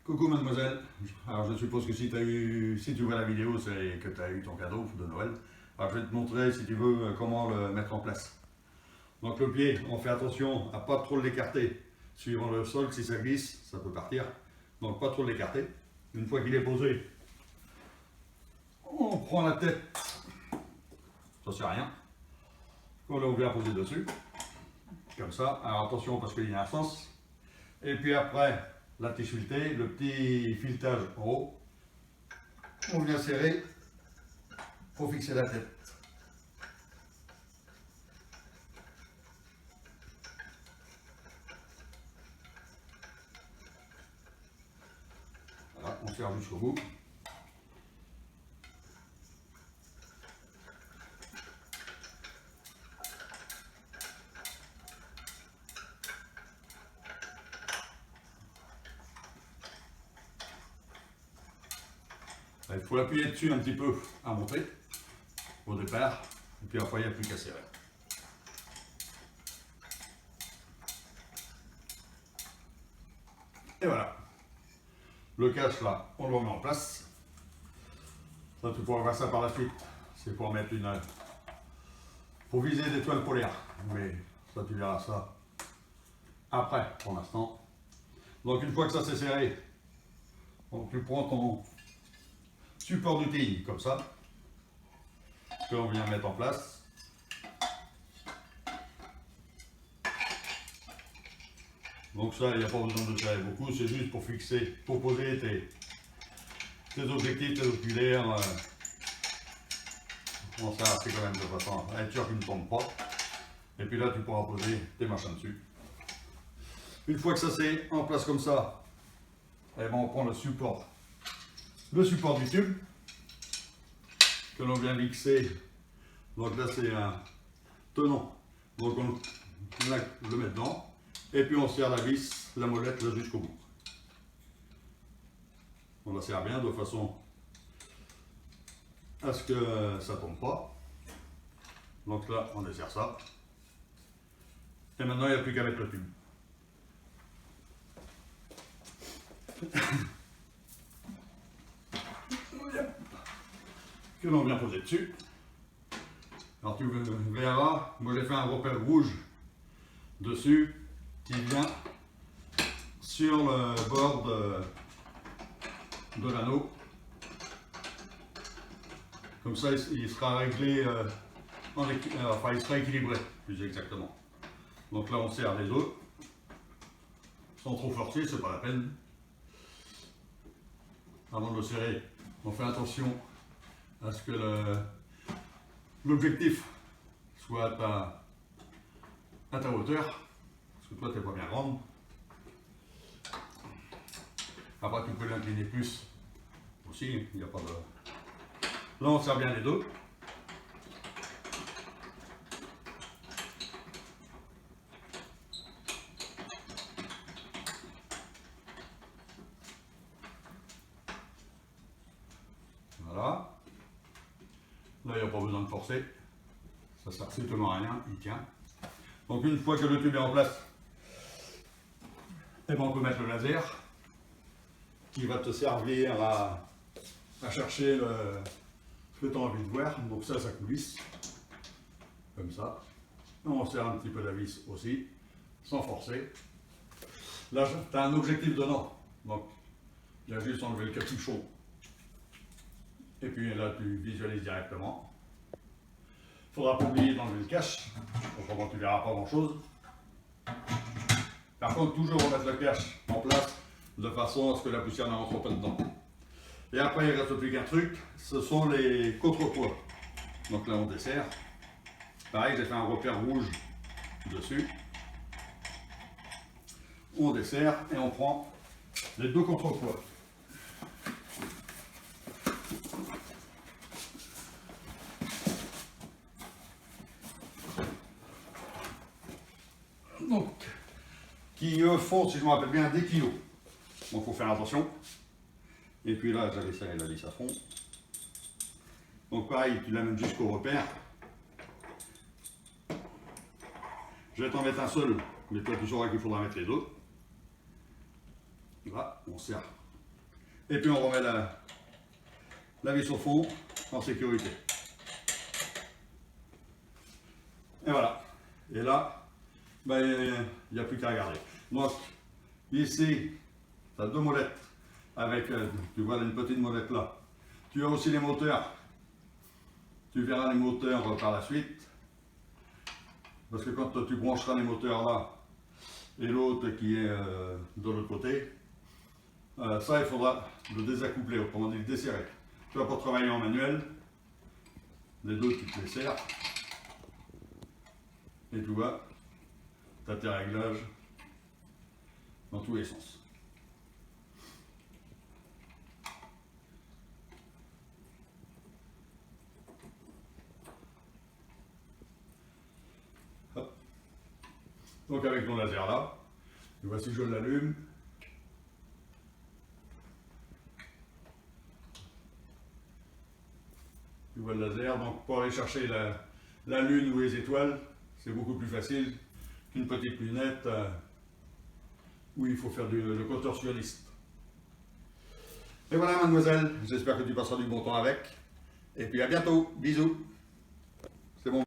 Coucou mademoiselle, alors je suppose que si tu vois la vidéo, c'est que tu as eu ton cadeau de Noël. Alors je vais te montrer si tu veux comment le mettre en place. Donc le pied, on fait attention à pas trop l'écarter. Suivant le sol, si ça glisse, ça peut partir. Donc pas trop l'écarter. Une fois qu'il est posé, on prend la tête, ça sert à rien. On vient poser dessus, comme ça. Alors attention parce qu'il y a un sens. Et puis après, la tissuité, le petit filetage en haut, on vient serrer pour fixer la tête. Voilà, on serre jusqu'au bout. Il faut l'appuyer dessus un petit peu à monter au départ, et puis après il n'y a plus qu'à serrer. Et voilà. Le cache là, on le remet en place. Ça, tu pourras voir ça par la suite. C'est pour mettre pour viser des toiles polaires. Mais ça, tu verras ça après, pour l'instant. Donc une fois que ça c'est serré, donc, tu prends ton support d'outil comme ça, que l'on vient mettre en place. Donc ça, il n'y a pas besoin de serrer beaucoup, c'est juste pour fixer, pour poser tes objectifs, tes oculaires. On s'est arrêté quand même de façon à être sûr qu'ils ne tombent pas. Et puis là, tu pourras poser tes machins dessus. Une fois que ça c'est en place comme ça, eh ben, on prend le support du tube que l'on vient mixer. Donc là, c'est un tenant. Donc on le met dedans. Et puis on serre la vis, la molette là jusqu'au bout. On la serre bien de façon à ce que ça ne tombe pas. Donc là, on desserre ça. Et maintenant, il n'y a plus qu'à mettre le tube. Que l'on vient poser dessus. Alors tu verras, moi j'ai fait un repère rouge dessus qui vient sur le bord de l'anneau. Comme ça il sera réglé, enfin il sera équilibré plus exactement. Donc là on serre les os, sans trop forcer, c'est pas la peine. Avant de le serrer, on fait attention à ce que l'objectif soit à ta hauteur, parce que toi tu n'es pas bien grande. Après tu peux l'incliner plus aussi, il n'y a pas de... Là on serre bien les deux. Voilà. Là, il n'y a pas besoin de forcer. Ça ne sert strictement à rien, il tient. Donc une fois que le tube est en place, eh ben, on peut mettre le laser qui va te servir à chercher ce que tu as envie de voir. Donc ça coulisse. Comme ça. On serre un petit peu la vis aussi, sans forcer. Là, tu as un objectif dedans. Donc, il y a juste enlever le capuchon. Et puis là, tu visualises directement. Il ne faudra pas oublier d'enlever le cache, autrement tu ne verras pas grand chose. Par contre, toujours remettre le cache en place de façon à ce que la poussière ne rentre pas dedans. Et après, il ne reste plus qu'un truc, ce sont les contrepoids. Donc là, on desserre. Pareil, j'ai fait un repère rouge dessus. On desserre et on prend les deux contrepoids. Donc, qui font, si je me rappelle bien, des kilos. Donc, il faut faire attention. Et puis là, j'avais serré la vis à fond. Donc, pareil, tu l'amènes jusqu'au repère. Je vais t'en mettre un seul, mais toi, tu sauras qu'il faudra mettre les deux. Là, on serre Et puis on remet la vis au fond en sécurité. Et voilà. Et là, ben, il n'y a plus qu'à regarder. Donc, ici, tu as deux molettes avec, tu vois une petite molette là. Tu as aussi les moteurs. Tu verras les moteurs par la suite. Parce que quand tu brancheras les moteurs là et l'autre qui est de l'autre côté, ça il faudra le désaccoupler, autrement dit le desserrer. Tu vas pour travailler en manuel, les deux tu te les serres. Et tu vois, tu as tes réglages dans tous les sens. Hop. Donc avec ton laser là, tu vois si je l'allume. Tu vois le laser, donc pour aller chercher la lune ou les étoiles, c'est beaucoup plus facile qu'une petite lunette où il faut faire le contorsionniste. Et voilà mademoiselle, j'espère que tu passeras du bon temps avec. Et puis à bientôt, bisous.